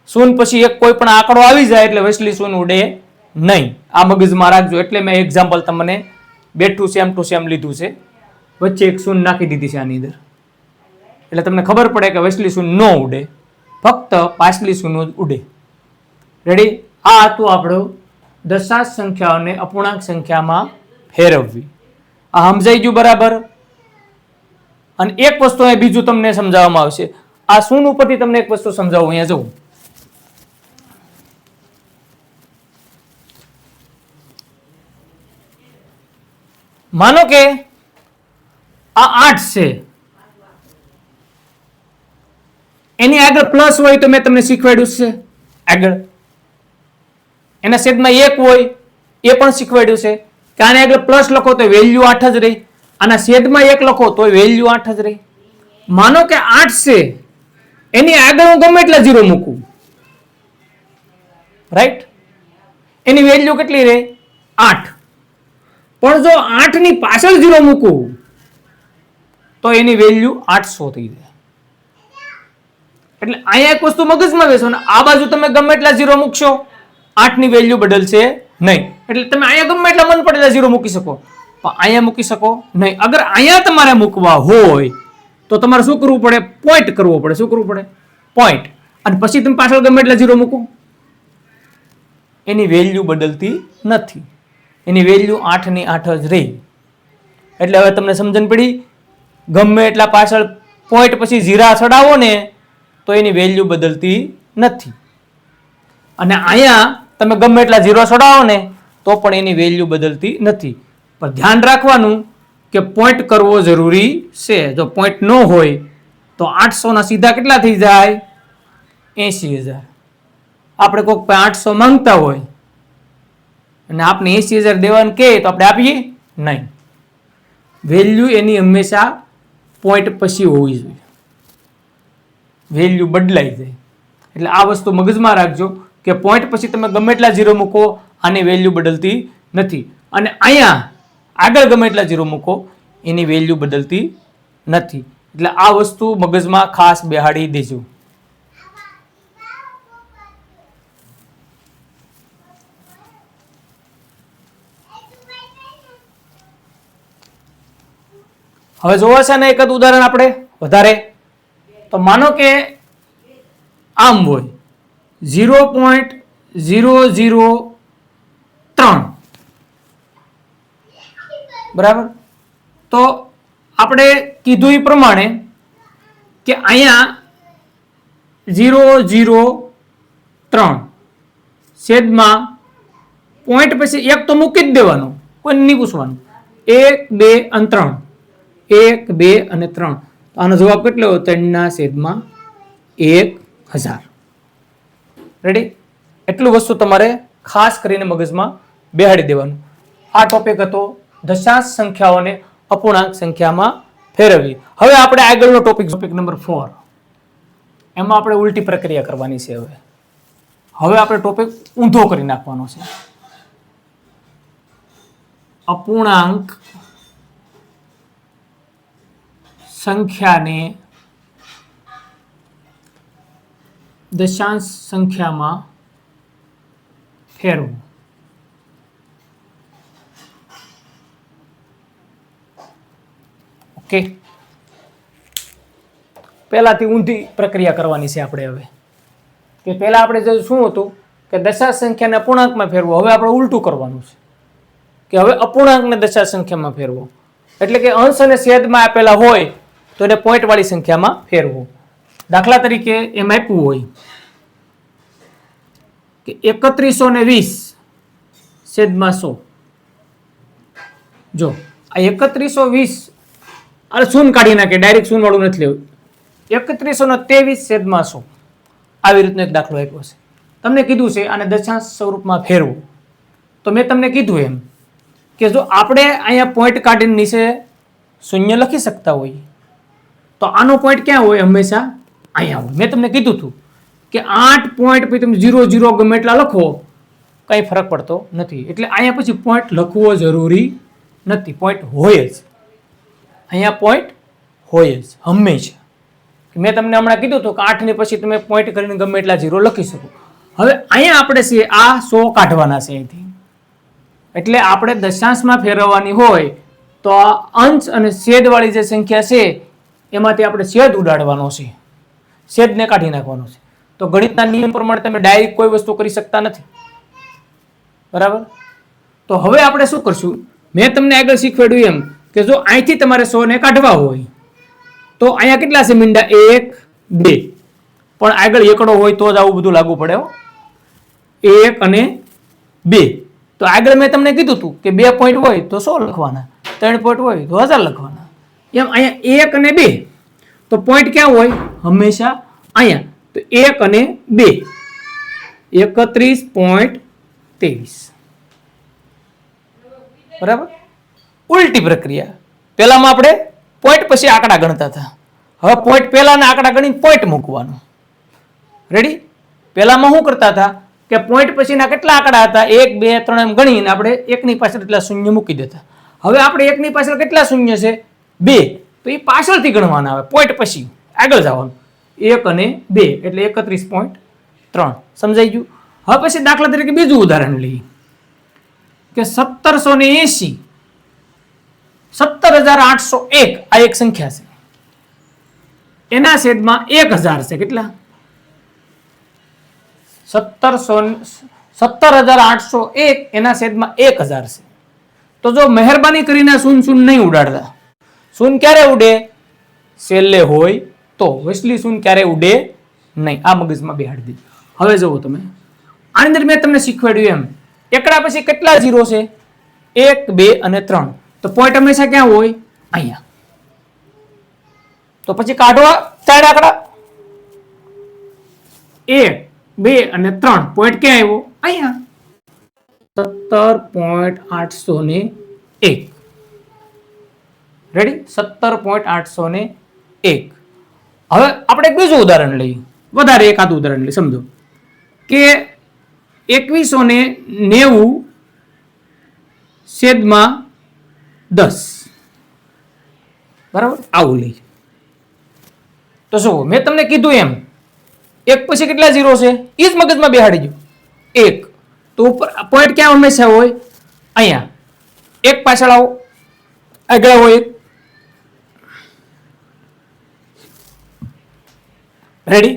શૂન્ય પછી એક કોઈ પણ આંકડો આવી જાય એટલે વેસલી શૂન્ય ઉડે નહીં. આ મગજમાં રાખજો. એટલે મેં એક્ઝામ્પલ તમને બેઠું સેમ ટુ સેમ લીધું છે. વચ્ચે એક શૂન્ય નાખી દીધી છે આની અંદર. એટલે તમને ખબર પડે કે વેસલી શૂન્ય ન ઉડે, ફક્ત પાછલી શૂન્ય જ ઉડે. રેડી? આ હતું આપણું દશાંશ સંખ્યાઓને અપૂર્ણાંક સંખ્યામાં ફેરવવી. આ સમજાઈ ગયું બરાબર? અને એક વસ્તુ અહીં બીજું તમને સમજાવવામાં આવશે. આ શૂન્ય ઉપરથી તમને એક વસ્તુ સમજાવું. અહીંયા જુઓ. માનો કે આ 8 છે, એની આગળ પ્લસ હોય તો મેં તમને શીખવાડ્યું છે આગળ. એના છેદમાં 1 હોય એ પણ શીખવાડ્યું છે કે આને આગળ પ્લસ લખો તો વેલ્યુ 8 જ રહી, આના છેદમાં 1 લખો તો વેલ્યુ 8 જ રહી. માનો કે 8 છે, એની આગળ હું ગમે એટલા 0 મૂકું, રાઈટ, એની વેલ્યુ કેટલી રહે 8. પણ જો 8 ની પાછળ 0 મૂકું તો એની વેલ્યુ 800 થઈ જાય. એટલે અહીંયા એક વસ્તુ મગજમાં બેસો ને આ બાજુ તમે ગમે એટલા 0 મૂકશો 8 ની વેલ્યુ બદલશે નહીં. એટલે તમે અહીંયા ગમે એટલા મન પડેલા 0 મૂકી શકો, પણ અહીંયા મૂકી શકો નહીં. અગર અહીંયા તમારે મૂકવા હોય તો તમારે શું કરવું પડે? પોઈન્ટ કરવો પડે. શું કરવું પડે? પોઈન્ટ. અને પછી તમે પાછળ ગમે એટલા 0 મૂકો, એની વેલ્યુ બદલતી નથી, એની વેલ્યુ 8 ની 8 જ રહી. એટલે હવે તમને સમજણ પડી? ગમે એટલા પાછળ પોઈન્ટ પછી 0 ચડાવો ને તો એની વેલ્યુ બદલતી નથી. અને અહીંયા તમે ગમે એટલા 0 ચડાવો ને તો પણ એની વેલ્યુ બદલતી નથી. પણ ધ્યાન રાખવાનું કે પોઈન્ટ કરવો જરૂરી છે. જો પોઈન્ટ ન હોય તો 800 ના સીધા કેટલા થઈ જાય? 80,000. આપણે કોઈક 800 માંગતા હોય અને આપણે 80,000 દેવાનું કહે તો આપણે આપીએ નહીં. વેલ્યુ એની હંમેશા પોઈન્ટ પછી હોવી જોઈએ, વેલ્યુ બદલાઈ જાય. એટલે આ વસ્તુ મગજમાં રાખજો કે પોઈન્ટ પછી તમે ગમે એટલા 0 મૂકો આની વેલ્યુ બદલતી નથી, અને અહીંયા આગળ ગમે એટલા 0 મૂકો એની વેલ્યુ બદલતી નથી. એટલે આ વસ્તુ મગજમાં ખાસ બેહાડી દેજો. હવે જોવા છે ને એક જ ઉદાહરણ આપણે વધારે. તો માનો કે આમ હોય 0.003, બરાબર. તો આપણે કીધું એ પ્રમાણે કે અહીંયા 0.003 છેદમાં પોઈન્ટ પછી એક તો મૂકી જ દેવાનું, કોઈ નહીં પૂછવાનું. 1, 2 અને 3, 1, 2 અને 3. આનો જવાબ કેટલો? 3/1000. રેડી? એટલું વસ્તુ તમારે ખાસ કરીને મગજમાં બેહાડી દેવાનું. આ ટોપિક હતો દશાંશ સંખ્યાઓને અપૂર્ણાંક સંખ્યામાં ફેરવવી. હવે આપણે આગળનો ટોપિક નંબર 4, એમાં આપણે ઉલટી પ્રક્રિયા કરવાની છે. હવે આપણે ટોપિક ઊંધો કરી નાખવાનો છે. અપૂર્ણાંક સંખ્યાને દશાંશ સંખ્યામાં ફેરવું. ઓકે, પહેલાથી ઊંધી પ્રક્રિયા કરવાની છે આપણે. હવે કે પહેલા આપણે શું હતું કે દશાંશ સંખ્યાને અપૂર્ણાંકમાં ફેરવો. હવે આપણે ઉલટું કરવાનું છે કે હવે અપૂર્ણાંકને દશાંશ સંખ્યામાં ફેરવો. એટલે કે અંશ અને છેદમાં આપેલા હોય તો એને પોઈન્ટ વાળી સંખ્યામાં ફેરવો. દાખલા તરીકે એમ આપ્યું હોય કે 3120 છેદમાં 100. જો આ 3120 અરે શૂન્ય કાઢી નાખે, ડાયરેક્ટ શૂન્ય વાળું નથી લેવું. 3123 છેદમાં 100 આવી રીતનો એક દાખલો આપ્યો છે. તમને કીધું છે આને દશાંશ સ્વરૂપમાં ફેરવું. તો મેં તમને કીધું એમ કે જો આપણે અહીંયા પોઈન્ટ કાઢીને નીચે શૂન્ય લખી શકતા હોઈએ તો આનો પોઈન્ટ ક્યાં હોય? હંમેશા અહીંયા હોય. મેં તમને કીધું હતું કે 8 પોઈન્ટ પછી તમે 0 ગમે એટલા લખો કંઈ ફરક પડતો નથી. એટલે અહીંયા પછી પોઈન્ટ લખવો જરૂરી નથી, પોઈન્ટ હોય જ. અહીંયા પોઈન્ટ હોય જ હંમેશા. મેં તમને હમણાં કીધું હતું કે 8 ની પછી તમે પોઈન્ટ કરીને ગમે એટલા 0 લખી શકો. હવે અહીંયા આપણે છે આ 100 કાઢવાના છે અહીંથી. એટલે આપણે દશાંશમાં ફેરવવાની હોય તો આ અંશ અને છેદવાળી જે સંખ્યા છે એમાંથી આપણે છેદ ઉડાડવાનો છે, છેદને કાઢી નાખવાનો છે. તો ગણિતના નિયમ પ્રમાણે તમે ડાયરેક્ટ કોઈ વસ્તુ કરી શકતા નથી, બરાબર. તો હવે આપણે શું કરશું? મેં તમને આગળ શીખવાડ્યું એમ કે જો અહીંથી તમારે 100 ને કાઢવા હોય તો અહીંયા કેટલા છે મીંડા? 1, 2. પણ આગળ એકડો હોય તો જ આવું બધું લાગુ પડે. 1 અને 2. તો આગળ મેં તમને કીધું હતું કે 2 પોઈન્ટ હોય તો 100 લખવાના, 3 પોઈન્ટ હોય તો 1000 લખવાના. એમ અહીંયા 1 અને 2 તો પોઈન્ટ ક્યાં હોય? હંમેશા અહીંયા. તો 1 અને 2 31.23. બરાબર. ઉલટી પ્રક્રિયા, પહેલામાં આપણે પોઈન્ટ પછી આંકડા ગણતા હતા, હવે પોઈન્ટ પહેલાના આંકડા ગણીને પોઈન્ટ મૂકવાનો. રેડી. પહેલામાં શું કરતા હતા કે પોઈન્ટ પછીના કેટલા આંકડા હતા 1 2 3 એમ ગણીને આપણે એકની પાછળ એટલા શૂન્ય મૂકી દેતા. હવે આપણે એકની પાછળ કેટલા શૂન્ય છે 2, તો એ પાછળથી ગણવાના આવે, પોઈન્ટ પછી આગળ જવાનું 1 અને 2 એટલે 31.3. સમજાઈ ગયું. હવે પછી દાખલા તરીકે બીજું ઉદાહરણ લઈએ કે 1780 17,801 આ એક સંખ્યા છે, એના છેદમાં 1000 છે. કેટલા? 17,801 એના છેદમાં 1000 છે. તો જો મહેરબાની કરીને શૂન્ય શૂન્ય નહીં ઉડાડતા. શૂન્ય ક્યારે ઉડે? છેલ્લે હોય તો. વસલી શૂન્ય ક્યારે ઉડે નહીં. આ મગજમાં બેહાડી દીધું. હવે જુઓ તમે, આની અંદર મેં તમને શીખવાડ્યું એમ એકડા પછી કેટલા ઝીરો છે? 1 2 અને 3. તો પોઈન્ટ હંમેશા ક્યાં હોય? અહીંયા. તો પછી કાઢવા ત્રણ આંકડા 1 2 અને 3. પોઈન્ટ ક્યાં આવ્યો? અહીંયા. 17.801. રેડી. 17.801. હવે આપણે એક બીજું ઉદાહરણ લઈએ, વધારે એકાદ ઉદાહરણ લઈએ. સમજો કે 2190 છેદમાં 10. બરાબર. આવું લઈએ. તો શું મેં તમને કીધું એમ એક પછી કેટલા ઝીરો છે એ જ મગજમાં બેહાડી ગયું. 1 તો ઉપર પોઈન્ટ ક્યાં હંમેશા હોય? અહીંયા. એક પાછળ આવો, આગળ આવો 1. રેડી.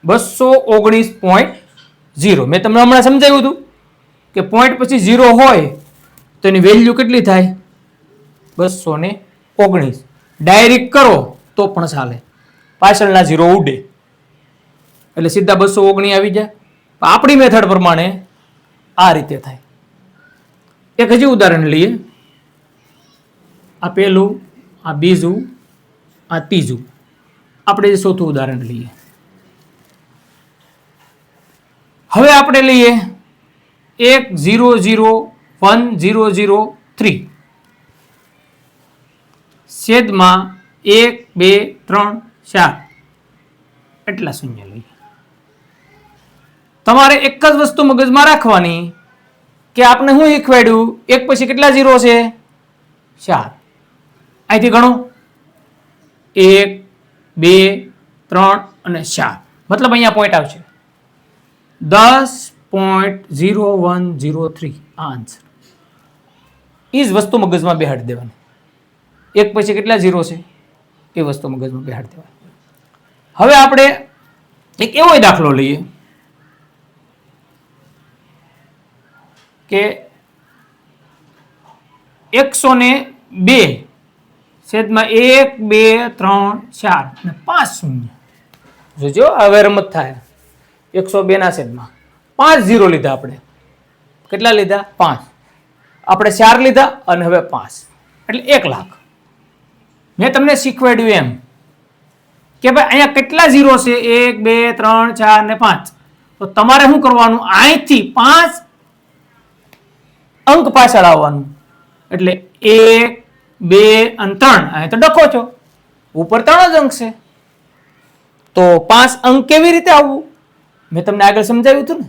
219.0. મેં તમને હમણાં સમજાવ્યું હતું કે પોઈન્ટ પછી 0 હોય તો એની વેલ્યુ કેટલી થાય? 219. ડાયરેક્ટ કરો તો પણ ચાલે, પાછળના 0 ઉડે એટલે સીધા 219 આવી જાય. આપણી મેથડ પ્રમાણે આ રીતે થાય. એક હજી ઉદાહરણ લઈએ. આ પહેલું, આ બીજું, આ ત્રીજું. આપણે ચોથું ઉદાહરણ લઈએ. હવે આપણે લઈએ 1,0,0,1,0,0,3 છેદમાં 1 2 3 4 એટલા શૂન્ય લઈએ. તમારે એક જ વસ્તુ મગજમાં રાખવાની કે આપણે શું શીખવાડ્યું? એક પછી કેટલા ઝીરો છે? 4. અહીંથી ગણો 1 2 3 અને 4. મતલબ અહીંયા પોઈન્ટ આવશે 10.0103. આ આન્સર. એ જ વસ્તુ મગજમાં બેહાડી દેવાની. એક પછી કેટલા ઝીરો છે એ વસ્તુ મગજમાં બેહાડી દેવાની. હવે આપણે એક એવો દાખલો લઈએ કે 102 છેદમાં 1 2 3 4 અને 5 શૂન્ય. જોજો હવે રમત થાય. 102 ના છેદમાં 5 ઝીરો લીધા આપણે. કેટલા લીધા? 5. આપણે 4 લીધા અને હવે 5 એટલે 1 લાખ. મેં તમને શીખવાડ્યું એમ કે ભાઈ અહીંયા કેટલા ઝીરો છે? 1 2 3 4 ને 5. તો તમારે શું કરવાનું? અહીંથી 5 અંક પાછળ આવવાનું એટલે 1 2 અને 3. અહીં તો ડખો છો, ઉપર 3 જ અંક છે. તો 5 અંક કેવી રીતે આવવું? મેં તમને આગળ સમજાવ્યું હતું ને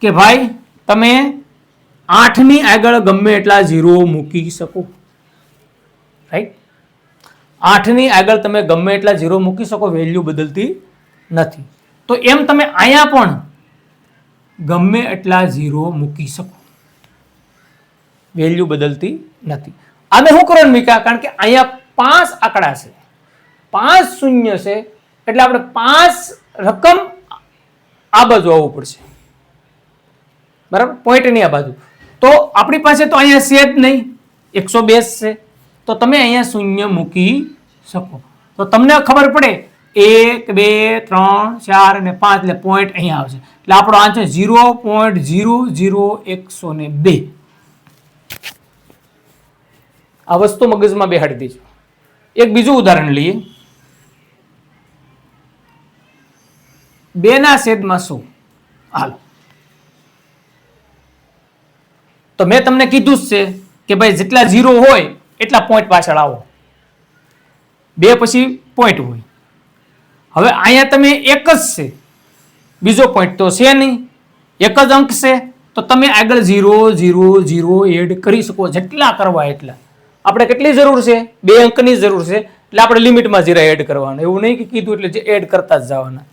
કે ભાઈ તમે 8 ની આગળ ગમે એટલા ઝીરો મૂકી શકો. રાઈટ. 8 ની આગળ તમે ગમે એટલા ઝીરો મૂકી શકો, વેલ્યુ બદલતી નથી. તો એમ તમે અહીંયા પણ ગમે એટલા ઝીરો મૂકી શકો, વેલ્યુ બદલતી નથી. આને શું કરવાનું મીકા? કારણ કે અહીંયા 5 આંકડા છે, 5 શૂન્ય છે, એટલે આપણે 5 રકમ આ બાજુ આવવું પડશે. બરાબર. પોઈન્ટની આ બાજુ. તો આપણી પાસે તો અહીંયા છે જ નહીં, 102 છે. તો તમે અહીંયા શૂન્ય મૂકી શકો. તો તમને ખબર પડે 1 2 3 4 અને 5 એટલે પોઈન્ટ અહીંયા આવશે. એટલે આપણો આન્સર 0.00102. આ વસ્તુ મગજમાં બેહાડી દેજો. એક બીજું ઉદાહરણ લઈએ. 2 ના છેદમાં 100. હાલો તો મેં તમને કીધું જ છે કે ભાઈ જેટલા 0 હોય એટલા પોઈન્ટ પાછળ આવો, 2 પછી પોઈન્ટ હોય. હવે અહીંયા તમે એક જ છે, બીજો પોઈન્ટ તો છે નહીં, એક જ અંક છે, તો તમે આગળ 0 0 0 એડ કરી શકો, જેટલા કરવા એટલા. આપણે કેટલી જરૂર છે? 2 અંકની જરૂર છે, એટલે આપણે લિમિટમાં 0 એડ કરવાના, એવું નહીં કે કીધું એટલે એડ કરતા જ જવાના.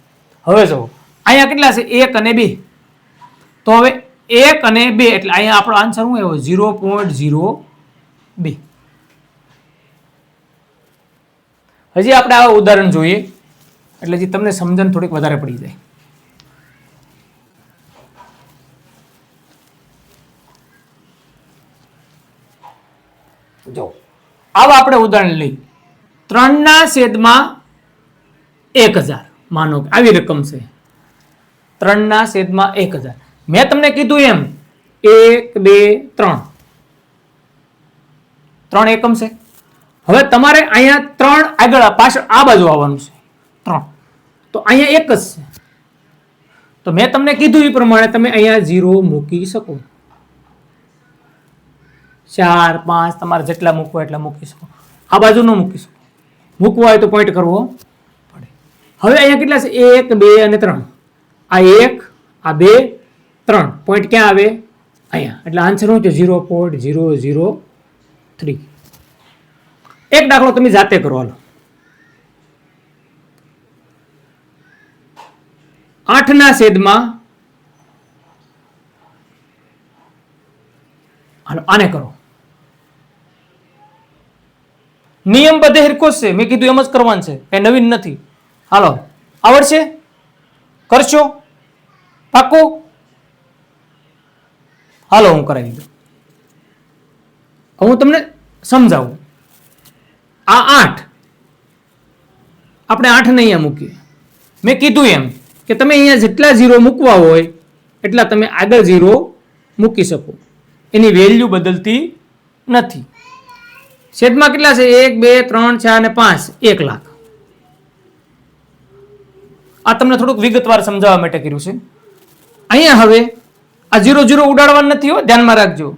હવે જો અહીંયા કેટલા છે? 1 અને 2. તો હવે 1 અને 2 એટલે અહીંયા આપણો આન્સર શું આવ્યો? 0.02. હજી આપણે આ ઉદાહરણ જોઈએ એટલે જે તમને સમજણ થોડીક વધારે પડી જાય. જો આવા આપણે ઉદાહરણ લઈ 3/1000 માનો કે આવી રકમ છે, 3/1000. મેં તમને કીધું એમ 1 2 3 3 એકમ છે. હવે તમારે અહીંયા 3 આગળ પાછળ આ બાજુ આવવાનું છે 3, તો અહીંયા એક જ છે. તો મેં તમને કીધું એ પ્રમાણે તમે અહીંયા 0 મૂકી શકો, 4 5 તમારે જેટલા મૂકવા એટલા મૂકી શકો. આ બાજુ ન મૂકી શકો, મૂકવા હોય તો પોઈન્ટ કરવો પડે. હવે અહીંયા કેટલા છે? 1 2 અને 3. આ 1 આ 2 3 પોઈન્ટ ક્યાં આવે? અહીંયા. એટલે આન્સર શું છે? 0.003. એક દાખલો તમે જાતે કરો. હાલો 8/, હાલો આને કરો. નિયમ બધે હરખો છે, મેં કીધું એમ જ કરવાનું છે, કઈ નવીન નથી. હાલો આવડશે? કરશો પાક્કું? હાલો હું કરાવી દઉં. હું તમને સમજાવું. આ 8 આપણે 8 ને અહીંયા મૂકીએ. મેં કીધું એમ કે તમે અહીંયા જેટલા 0 મૂકવા હોય એટલા તમે આગળ 0 મૂકી શકો, એની વેલ્યુ બદલતી નથી. છેદમાં કેટલા છે? 1 2 3 4 અને 5, 1 લાખ. આ તમને થોડુંક વિગતવાર સમજાવવા માટે કર્યું છે. અહીંયા હવે આ 0 0 ઉડાડવાનું નથી હો, ધ્યાનમાં રાખજો.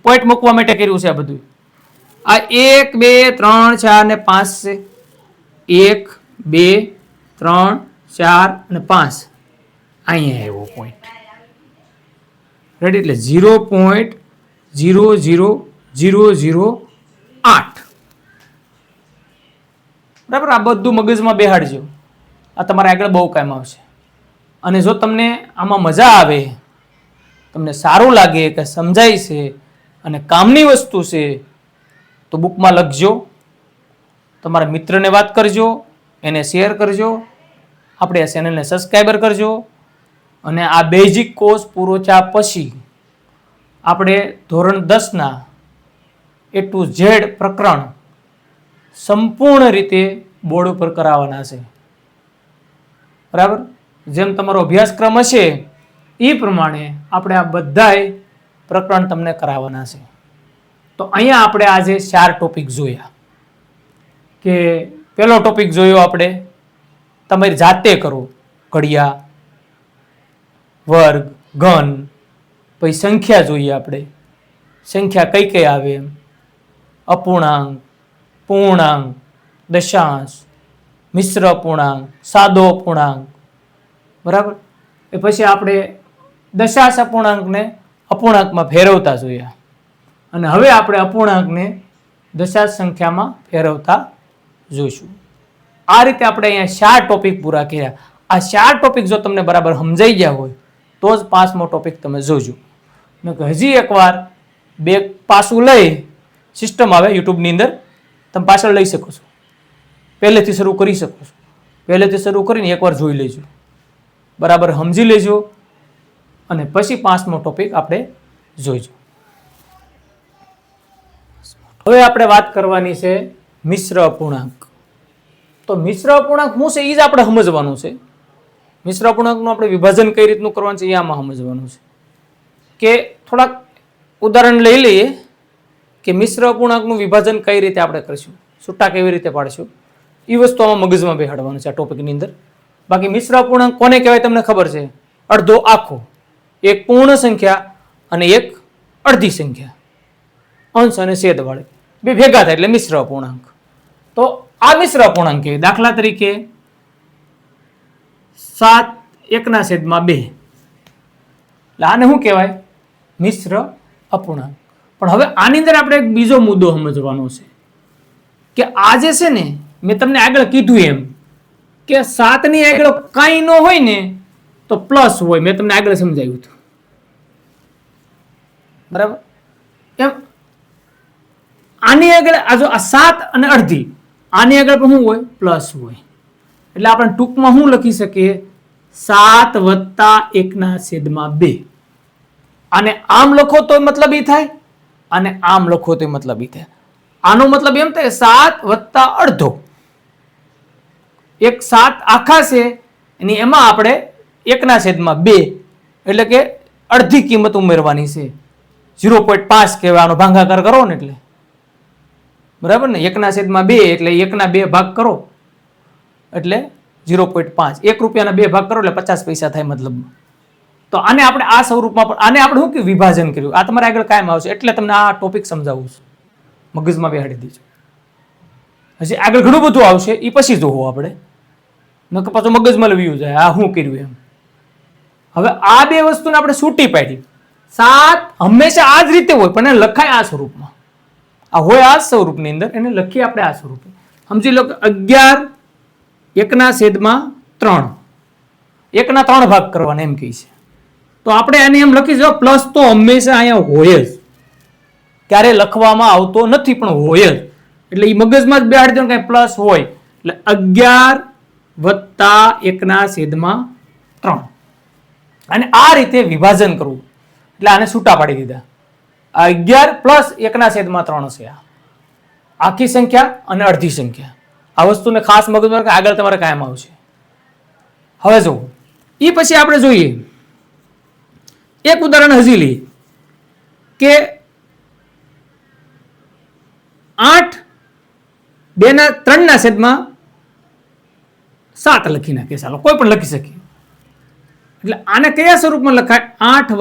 પોઈન્ટ મૂકવા માટે કર્યું છે આ બધું. આ 1 2 3 4 અને 5 છે. 1 2 3 4 અને 5 અહીંયા આવ્યો પોઈન્ટ. રેડી? એટલે 0.00008. બરાબર? આ બધું મગજમાં બેહાડજો, આ તમારે આગળ બહુ કામ આવશે. અને જો તમને આમાં મજા આવે, તમને સારું લાગે કે સમજાય છે અને કામની વસ્તુ છે, તો બુકમાં લખજો, તમારા મિત્રને વાત કરજો, એને શેર કરજો, આપણે આ ચેનલને સબસ્ક્રાઈબર કરજો. અને આ બેઝિક કોર્સ પૂરો થયા પછી આપણે ધોરણ 10ના A to Z પ્રકરણ સંપૂર્ણ રીતે બોર્ડ ઉપર કરાવવાના છે. બરાબર? જેમ તમારો અભ્યાસક્રમ હશે એ પ્રમાણે આપણે આ બધાય પ્રકરણ તમને કરાવવાના છે. તો અહીંયા આપણે આજે 4 ટોપિક જોયા. કે પહેલો ટોપિક જોયો આપણે તમારી જાતે કરો, ઘડિયા, વર્ગ, ઘન. પછી સંખ્યા જોઈએ આપણે, સંખ્યા કઈ કઈ આવે એમ, અપૂર્ણાંક, પૂર્ણાંક, દશાંશ, મિશ્ર અપૂર્ણાંક, સાદો અપૂર્ણાંક. બરાબર? એ પછી આપણે દશાંશ અપૂર્ણાંકને અપૂર્ણાંકમાં ફેરવતા જોયા. અને હવે આપણે અપૂર્ણાંકને દશાંશ સંખ્યામાં ફેરવતા જોઈશું. આ રીતે આપણે અહીંયા 4 ટોપિક પૂરા કર્યા. આ 4 ટોપિક જો તમને બરાબર સમજાઈ ગયા હોય તો જ 5મો ટોપિક તમે જોજો. હજી એકવાર બે પાછું લઈ સિસ્ટમ આવે યુટ્યુબની અંદર, તમે પાછળ લઈ શકો છો, પહેલેથી શરૂ કરી શકો છો. પહેલેથી શરૂ કરીને એકવાર જોઈ લેજો, બરાબર સમજી લેજો, અને પછી 5મો ટોપિક આપણે જોઈજો. હવે આપણે વાત કરવાની છે મિશ્ર અપૂર્ણાંક. તો મિશ્ર અપૂર્ણાંક શું છે એ જ આપણે સમજવાનું છે. મિશ્ર અપૂર્ણાંકનું આપણે વિભાજન કઈ રીતનું કરવાનું છે એ આમાં સમજવાનું છે. કે થોડાક ઉદાહરણ લઈ લઈએ કે મિશ્ર અપૂર્ણાંકનું વિભાજન કઈ રીતે આપણે કરીશું, છૂટા કેવી રીતે પાડશું, એ વસ્તુ આમાં મગજમાં બેહાડવાનું છે આ ટોપિકની અંદર. બાકી મિશ્ર અપૂર્ણાંક કોને કહેવાય તમને ખબર છે? અડધો આખો, એક પૂર્ણ સંખ્યા અને એક અડધી સંખ્યા, અંશ અને છેદવાળી બે ભેગા થાય એટલે મિશ્ર અપૂર્ણાંક. તો આ મિશ્ર અપૂર્ણાંક કહેવાય. દાખલા તરીકે 7 1/2, એટલે આને શું કહેવાય? મિશ્ર અપૂર્ણાંક. પણ હવે આની અંદર આપણે એક બીજો મુદ્દો સમજવાનો છે કે આ જે છે ને, મેં તમને આગળ કીધું એમ કે 7 ની આગળ કાંઈ ન હોય ને તો પ્લસ હોય. મેં તમને આગળ સમજાવ્યું હતું, બરાબર? એમ આની આગળ આ જો આ 7 અને અડધી, આની આગળ પણ શું હોય? પ્લસ હોય. એટલે આપણે ટૂંકમાં શું લખી શકીએ? 7 + 1/2. આને આમ લખો તો મતલબ એ થાય, અને આમ લખો તો મતલબ એ થાય. આનો મતલબ એમ થાય 7 + અડધો. એક 7 આખા છે એની એમાં આપણે 1/2 એટલે કે અડધી કિંમત ઉમેરવાની છે. 0.5 કહેવાય. આનો ભાગાકાર કરો ને એટલે, બરાબર ને? 1/2 એટલે 1/2 ભાગ કરો એટલે 0.5. 1 રૂપિયાના 2 ભાગ કરો એટલે 50 પૈસા થાય મતલબ. તો આને આપણે આ સ્વરૂપમાં પણ, આને આપણે શું કે વિભાજન કર્યું. આ તમારે આગળ કાયમ આવશે, એટલે તમને આ ટોપિક સમજાવું છું. મગજમાં બેહાડી દીજો. હજી આગળ ઘણું બધું આવશે, એ પછી જોવું આપણે, નકર પાછું મગજમાં લવ્યું જાય આ શું કર્યું એમ. હવે આ બે વસ્તુને આપણે છૂટી પાડી. 7 હંમેશા આ જ રીતે હોય, પણ એને લખાય આ સ્વરૂપમાં. આ હોય આ સ્વરૂપની અંદર, એને લખીએ આપણે આ સ્વરૂપે. સમજી લો કે 11 1/3, 1/3 ભાગ કરવાના એમ કહે છે. તો આપણે એને એમ લખી દો પ્લસ તો હંમેશા અહીંયા હોય જ, ક્યારે લખવામાં આવતો નથી પણ હોય જ. એટલે એ મગજમાં જ બેહાડી દો કઈ પ્લસ હોય એટલે 11 + 1/3. અને આ રીતે વિભાજન કરવું એટલે આને છૂટા પાડી દીધા. 11 + 1/3 છે આખી સંખ્યા અને અડધી સંખ્યા. આ વસ્તુને ખાસ મગજમાં આગળ તમારે કાયમ આવશે. હવે જો એ પછી આપણે જોઈએ એક ઉદાહરણ હજી લઈએ કે 8 2/3/7 લખી નાખીએ. ચાલો કોઈ પણ લખી શકીએ. એટલે આને કયા સ્વરૂપમાં લખાય? 8 +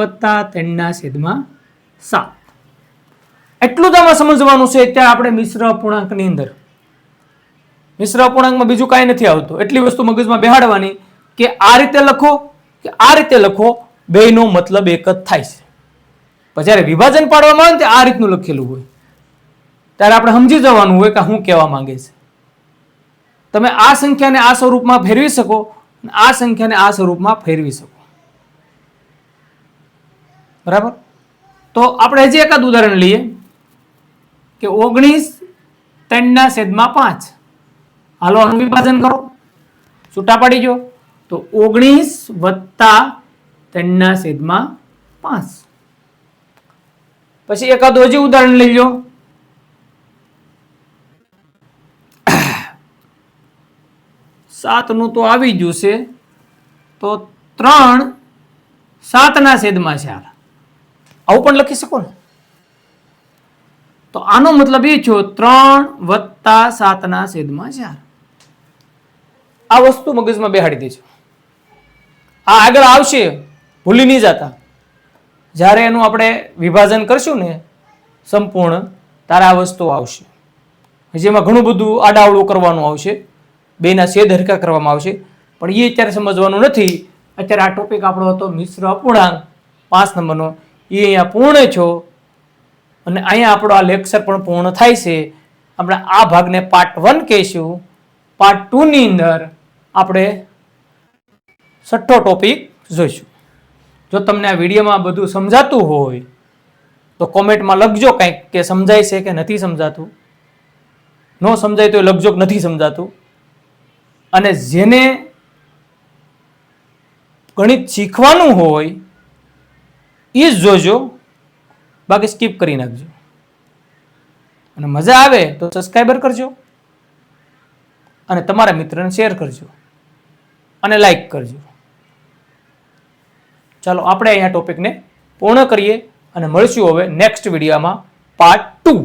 3/7. એટલું જ આમાં સમજવાનું છે. અત્યારે આપણે મિશ્ર અપૂર્ણાંકની અંદર, મિશ્ર અપૂર્ણાંકમાં બીજું કાંઈ નથી આવતું. એટલી વસ્તુ મગજમાં બેહાડવાની કે આ રીતે લખો કે આ રીતે લખો, બેયનો મતલબ એક જ થાય છે. પણ જ્યારે વિભાજન પાડવામાં આવે ને આ રીતનું લખેલું હોય ત્યારે આપણે સમજી જવાનું હોય કે શું કહેવા માંગે છે. તમે આ સંખ્યાને આ સ્વરૂપમાં ફેરવી શકો, આ સંખ્યાને આ સ્વરૂપમાં ફેરવી શકો, બરાબર? તો આપણે હજી એકાદ ઉદાહરણ લઈએ કે 19 3/5. હાલો આનું વિભાજન કરો, છૂટા પાડી જો. તો 19 + 3/5. પછી એકાદું હજી ઉદાહરણ લઈ લો. 7 નું તો આવી ગયું છે, તો 3 7/4. આવું પણ લખી શકો ને. તો આનો મતલબ એ થયો 3 + 7/4. આ વસ્તુ મગજમાં બેહાડી દેજો. આ આગળ આવશે, ભૂલી નહીં જતા. જ્યારે એનું આપણે વિભાજન કરશું ને સંપૂર્ણ, ત્યારે આ વસ્તુ આવશે. જેમાં ઘણું બધું આડાવડું કરવાનું આવશે, બેના છેદ હરખા કરવામાં આવશે, પણ એ અત્યારે સમજવાનું નથી. અત્યારે આ ટોપિક આપણો હતો મિશ્ર અપૂર્ણાંક 5 નંબરનો, એ અહીંયા પૂર્ણ છો. અને અહીંયા આપણો આ લેક્ચર પણ પૂર્ણ થાય છે. આપણે આ ભાગને પાર્ટ 1 કહીશું. પાર્ટ 2 ની અંદર આપણે 6થો ટોપિક જોઈશું. જો તમને આ વિડીયોમાં બધું સમજાતું હોય તો કોમેન્ટમાં લખજો કંઈક કે સમજાય છે કે નથી સમજાતું. ન સમજાય તો લખજો કે નથી સમજાતું. અને જેને ગણિત શીખવાનું હોય એ જ જોજો, બાકી સ્કીપ કરી નાખજો. અને મજા આવે તો સબસ્ક્રાઈબર કરજો અને તમારા મિત્રને શેર કરજો અને લાઈક કરજો. ચાલો આપણે અહીંયા ટોપિકને પૂર્ણ કરીએ અને મળીશું હવે નેક્સ્ટ વિડીયોમાં પાર્ટ 2.